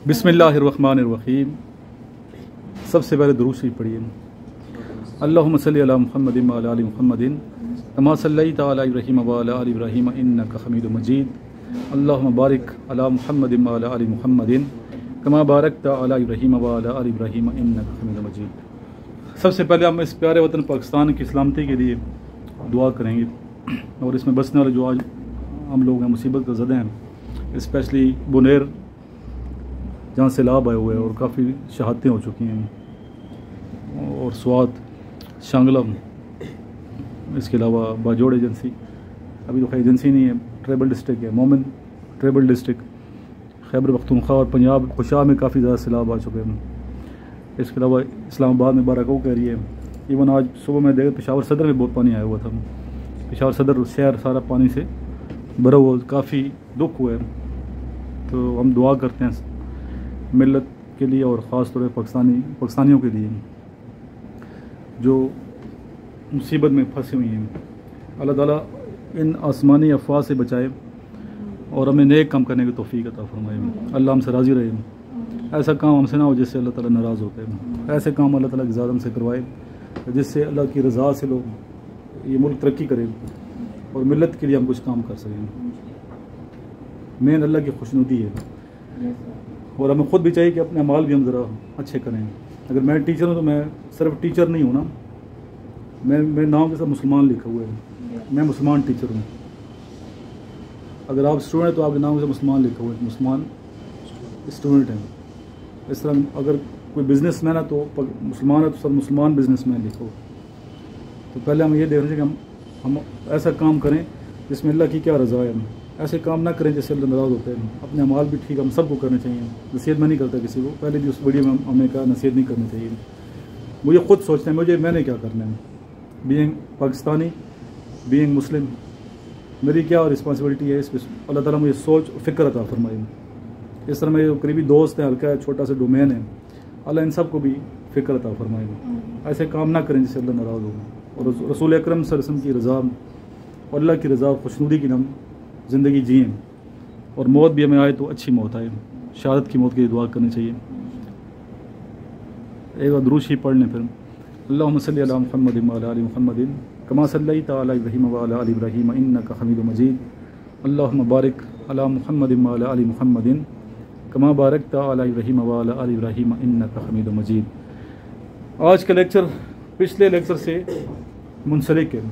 बिस्मिल्लाहिर्रहमानिर्रहीम। सबसे पहले दुरूद शरीफ पढ़िए। अल्लाहुम्मा सल्लि अला मुहम्मदिन व अला आलि मुहम्मदिन कमा सल्लैता अला इब्राहीम व अला आलि इब्राहीम इन्नका हमीदुम मजीद। अल्लाहुम्मा बारिक अला मुहम्मदिन व अला आलि मुहम्मदिन कमा बारकता अला इब्राहीम व अला आलि इब्राहीम इन्नका हमीदुम मजीद। सबसे पहले हम इस प्यारे वतन पाकिस्तान की सलामती के लिए दुआ करेंगे और इसमें बसने वाले जो आज हम लोग हैं मुसीबत का ज़दे हैं, स्पेशली बुनेर जहाँ सैलाब आए हुए हैं और काफ़ी शहादतें हो चुकी हैं, और स्वात, शांगलम, इसके अलावा बाजोड़ एजेंसी, अभी तो खैर एजेंसी नहीं है, ट्राइबल डिस्ट्रिक्ट है, मोमिन ट्राइबल डिस्ट्रिक्ट, खैबर पख्तूनख्वा और पंजाब खुशा में काफ़ी ज़्यादा सैलाब आ चुके हैं। इसके अलावा इस्लामाबाद में बाराको का एरिया है। इवन आज सुबह में देखा पेशावर सदर में बहुत पानी आया हुआ था। पेशावर सदर शहर सारा पानी से भरा हुआ, काफ़ी दुख हुआ है। तो हम दुआ करते हैं मिल्लत के लिए और ख़ास तौर पर पाकिस्तानियों के लिए जो मुसीबत में फंसी हुई हैं। अल्लाह ताला इन आसमानी अफवाह से बचाए और हमें नेक काम करने की तौफीक अता फरमाए। अल्लाह हमसे राज़ी रहे, ऐसा काम हमसे ना हो जिससे अल्लाह ताला नाराज़ होते हैं। ऐसे काम अल्लाह ताला की ज़ात हमसे करवाए जिससे अल्लाह की रज़ा से लोग ये मुल्क तरक्की करें और मिल्लत के लिए हम कुछ काम कर सकें। मेन अल्लाह की खुशनुदी है और हमें ख़ुद भी चाहिए कि अपने अमाल भी हम ज़रा अच्छे करें। अगर मैं टीचर हूँ तो मैं सिर्फ टीचर नहीं हूँ ना, मेरे नाम के साथ मुसलमान लिखा हुआ है, मैं मुसलमान टीचर हूँ। अगर आप स्टूडेंट तो आपके नाम के साथ मुसलमान लिखा हुआ है, मुसलमान स्टूडेंट हैं। इस तरह अगर कोई बिज़नेसमैन है तो मुसलमान है तो सब मुसलमान बिज़नेसमैन लिखो। तो पहले हम ये देखना चाहिए कि हम ऐसा काम करें जिसमें अल्लाह की क्या रज़ा है। ऐसे काम ना करें जिससे अल्लाह नाराज़ होते हैं। अपने अमाल भी ठीक हम सबको करने चाहिए। नसीहत मैं नहीं करता किसी को, पहले भी उस वीडियो में हमने कहा नसीहत नहीं करनी चाहिए। मुझे ख़ुद सोचना है मैंने क्या करना है। बीइंग पाकिस्तानी, बीइंग मुस्लिम, मेरी क्या रिस्पॉन्सिबिलिटी है, इस पर अल्लाह ताला मुझे सोच फ़िक्र अता फरमाए। इस तरह मेरे करीबी दोस्त हैं, हल्का छोटा सा डोमेन है, अल्लाह इन सब को भी फ़िक्र अता फरमाए। ऐसे काम ना करें जिससे अल्लाह नाराज़ हो और रसूल अकरम सल्लल्लाहु अलैहि वसल्लम की रज़ा और अल्लाह की रज़ा खुशनुदी की नाम ज़िंदगी जिएँ और मौत भी हमें आए तो अच्छी मौत आए। शहादत की मौत के लिए दुआ करनी चाहिए। एक बार दुरूद शरीफ पढ़ लें फिर। अल्लाहुम्मा सल्लि अला मुहम्मदिन व अला आलि मुहम्मदिन कमा सल्लैता अला इब्राहीम व अला आलि इब्राहीम इन्नका हमीदुम मजीद। अल्लाहुम्मा बारिक अला मुहम्मदिन व अला आलि मुहम्मदिन कमा बारकता अला इब्राहीम व अला आलि इब्राहीम इन्नका हमीदुम मजीद। आज का लेक्चर पिछले लेक्चर से मुंसलिक है,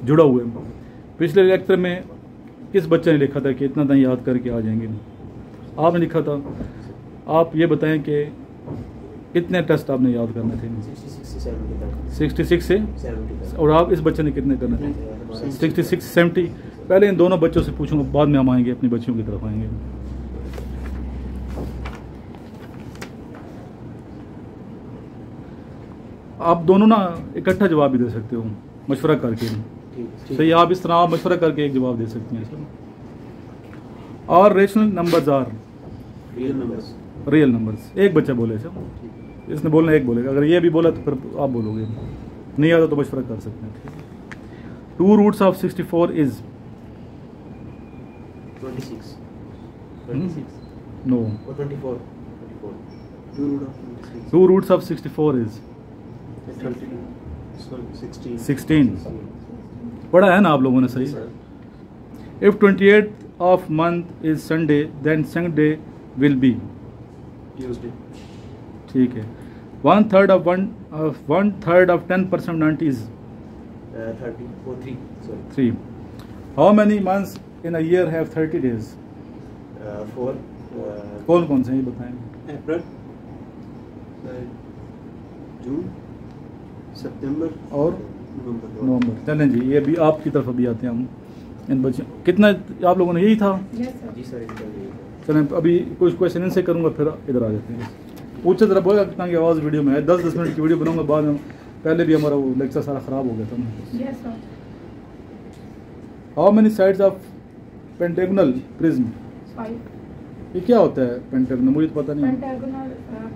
जुड़ा हुआ है। पिछले लेक्चर में किस बच्चे ने लिखा था कि इतना तक याद करके आ जाएंगे? आपने लिखा था। आप ये बताएं कि कितने टेस्ट आपने याद करने थे? 66 से, और आप इस बच्चे ने कितने करने थे? 66 70। पहले इन दोनों बच्चों से पूछूंगा, बाद में हम आएंगे अपनी बच्चियों की तरफ आएंगे। आप दोनों ना इकट्ठा जवाब भी दे सकते हो मशवरा करके। सही, आप इस तरह आप मशवरा करके एक जवाब दे सकती हैं। और rational numbers are real numbers. एक बच्चा बोले सर, इसने बोलना एक बोलेगा। अगर ये भी बोला तो फिर आप बोलोगे, नहीं आता तो मशवरा कर सकते हैं। 2 roots of 64 is 26 no 24 2 roots of 64 is 16। पढ़ा है ना आप लोगों ने? सही। If 28 of month is Sunday then Sunday will be Tuesday. ठीक है। 1/3 of 10% 90 is 3. How many months in a year have 30 days? 4 कौन कौन से ये बताएं? अप्रैल, जून, सितंबर और नवंबर। चलें जी, ये भी आपकी तरफ अभी आते हैं हम। इन बच्चों कितना आप लोगों ने यही था? जी सर। चलें अभी कुछ क्वेश्चन इनसे करूँगा, फिर इधर आ जाते हैं। पूछे ज़रा बोला कितना की आवाज़ वीडियो में है। 10-10 मिनट की वीडियो बनाऊंगा बाद में। पहले भी हमारा वो लेक्चर सारा ख़राब हो गया था। How many sides of pentagonal prism? 5। ये क्या होता है पेंटागोनल? मुझे तो पता नहीं। पेंटागोनल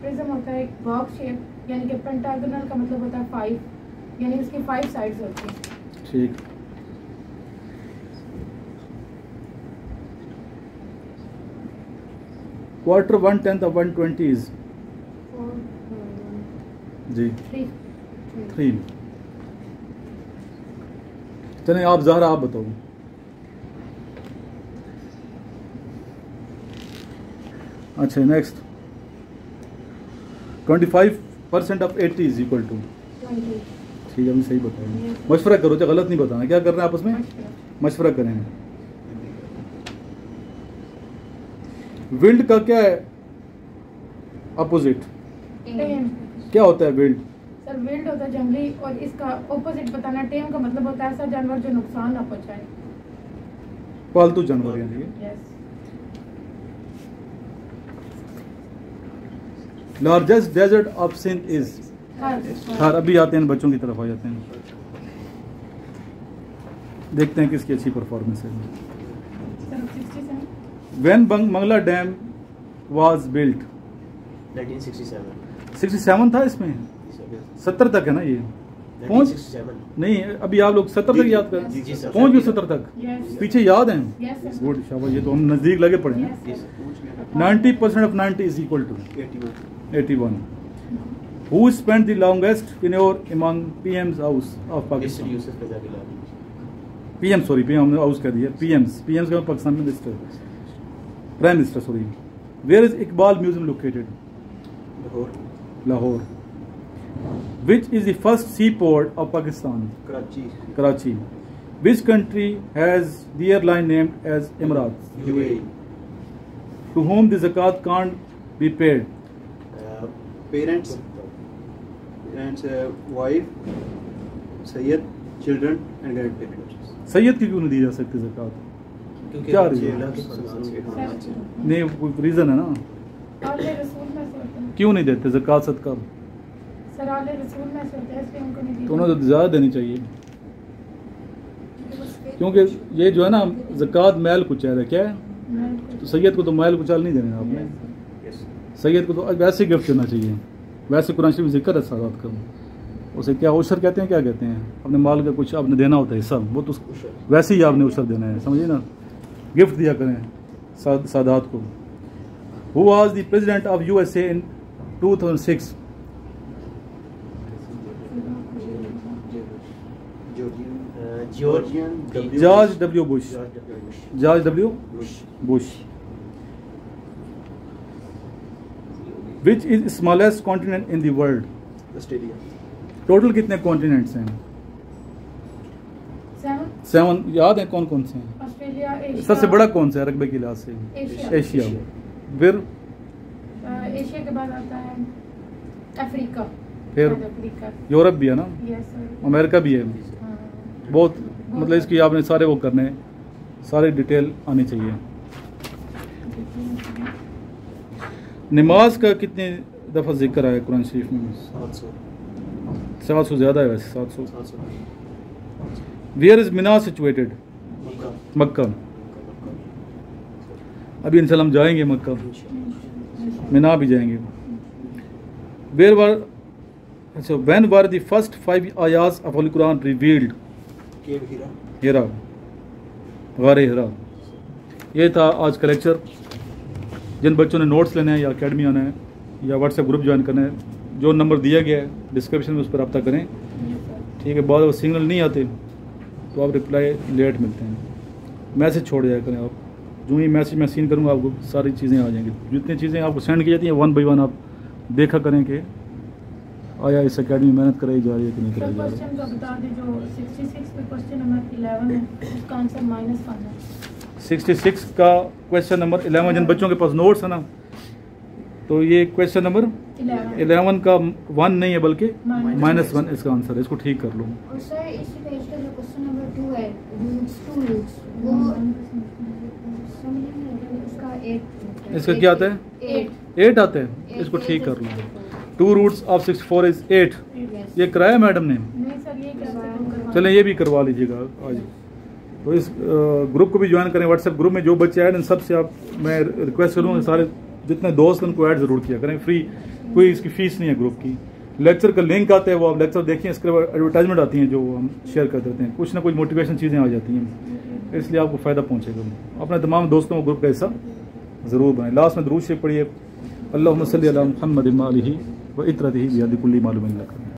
प्रिज्म होता है एक बॉक्स शेप, यानी कि पेंटागोनल का मतलब होता है 5, यानी उसकी 5 साइड्स होती हैं। ठीक। क्वार्टर 1/10 of 120 इज 4 जी 3 3। चलें आप ज़हरा आप बताओ। अच्छा next 25% of 80 is equal to 20 ठीक है, अभी सही बताएंगे। मशवरा करो, तो गलत नहीं बताना। क्या करना है आपस में? मशवरा करेंगे। विल्ड का क्या है अपोजिट? टेम। क्या होता है विल्ड? सर विल्ड होता है जंगली, और इसका ऑपोजिट बताना। टेम का मतलब होता है ऐसा जानवर जो नुकसान ना पहुंचाए, पालतू जानवर यानी। Yes. Largest desert of Sindh is Thar. अभी आते हैं बच्चों की तरफ आ जाते हैं, देखते हैं किसकी अच्छी परफॉर्मेंस है। Sir 67 when Mangla dam was built 1967 67 था इसमें, 70 तक है ना ये। पहुंच 1967 नहीं, अभी आप लोग 70 तक याद कर जी, सर। पहुंच गए 70 तक। यस पीछे याद है? Yes sir. गुड, शाबाश, ये तो हम नजदीक लगे पड़े हैं। Yes 90% of 90 is equal to 81. Who spent the longest tenure among PMs house of Pakistan? Yusuf Raza Gilani PM sorry, PM हमने हाउस कह दिया। PMs का पाकिस्तान में minister, prime minister sorry. Where is Iqbal Museum located? Lahore Lahore. Which is the first seaport of Pakistan? Karachi Karachi. Which country has the airline named as Emirates? UAE To whom the zakat can't be paid? parents wife Sayyid children and grandparents Syed की क्यों नहीं दी जा सकती ज़कात? क्या reason? नहीं, कोई reason है ना, आले रसूल में से होता है। क्यों नहीं देते ज़कात सदका? सर आले रसूल में से होता है, इसलिए उनको नहीं दी तो उन्हें तो ज़्यादा देनी चाहिए, क्योंकि ये जो है ना ज़कात मैल कुचैल है। क्या है? तो सैयद को तो मैल कुचैल नहीं देना आपने। सैयद को तो वैसे गिफ्ट देना चाहिए। वैसे कुरान शरीफ में जिक्र है सादात का, उसे क्या उशर कहते हैं, क्या कहते हैं? अपने माल का कुछ आपने देना होता है हिस्सा, वो तो वैसे ही आपने उशर देना है, समझिए ना। गिफ्ट दिया करें सादात को। Who was the president of USA in 2006? George W. Bush. George W. Bush. Which is smallest continent in the world? Australia total कितने कॉन्टिनेंट्स हैं? 7 याद है कौन कौन से हैं? Australia, Asia. सबसे बड़ा कौन सा है रकबे के लिहाज से? एशिया। फिर एशिया के बाद आता है अफ्रीका, फिर अफ्रीका। यूरोप भी है ना, यस सर। अमेरिका भी है। हाँ। बहुत मतलब इसकी आपने सारे वो करने, सारी डिटेल आनी चाहिए। नमाज का कितने दफ़ा जिक्र आया कुरान शरीफ में? 700 ज़्यादा है वैसे, 700। Where is Mina situated? Makkah. अभी इंशाल्लाह हम जाएंगे मक्का, मिना भी जाएंगे। वेयर वर अच्छा व्हेन वर द फर्स्ट 5 आयास of Al Quran revealed? Hira, गारे हिरा। ये था आज का लेक्चर। जिन बच्चों ने नोट्स लेने हैं या अकेडमी आना है या व्हाट्सएप ग्रुप ज्वाइन करना है, जो नंबर दिया गया है डिस्क्रिप्शन में उस पर रब्ता करें, ठीक है। बाद सिग्नल नहीं आते तो आप रिप्लाई लेट मिलते हैं, मैसेज छोड़ जाया करें आप। जो ही मैसेज मैं सीन करूँगा आपको सारी चीज़ें आ जाएंगी। जितनी चीज़ें आपको सेंड की जाती हैं 1 बाय 1 आप देखा करें कि आया इस अकेडमी मेहनत कराई जा रही है कि नहीं कराई जा रही है। क्वेश्चन का बता दें, जो 66 पे क्वेश्चन नंबर 11 है, उसका आंसर -1 है। 66 का क्वेश्चन नंबर 11, जिन बच्चों के पास नोट्स है ना, तो ये क्वेश्चन नंबर 11 का 1 नहीं है बल्कि -1 इसका आंसर है। इसको ठीक कर लो। और सर इसी पेज का जो क्वेश्चन नंबर 2 है, रूट्स वो समझ में नहीं आ रहा, उसका 8 इसका क्या आता है? 8 आता है। इसको ठीक कर लो। 2 रूट्स ऑफ 64 इज 8। ये कराया मैडम ने? नहीं सर, ये करवाया। चलें ये भी करवा लीजिएगा आज। तो इस ग्रुप को भी ज्वाइन करें। व्हाट्सएप ग्रुप में जो बच्चे ऐड इन सब से आप मैं रिक्वेस्ट करूँगा, सारे जितने दोस्त हैं उनको ऐड ज़रूर किया करें। फ्री, कोई इसकी फ़ीस नहीं है ग्रुप की। लेक्चर का लिंक आता है, वो आप लेक्चर देखिए, इसके एडवर्टाइजमेंट आती हैं जो हम शेयर कर देते हैं। कुछ ना कुछ मोटिवेशन चीज़ें आ जाती हैं, इसलिए आपको फ़ायदा पहुँचेगा। अपने तमाम दोस्तों को ग्रुप का हिस्सा ज़रूर बनाएं। लास्ट में दुरूद शरीफ पढ़िए, अल्लाहुम्मा सल्ली अला मुहम्मद व आलिहि व इत्रतिही बियदि कुल्ली मालूमिन लक।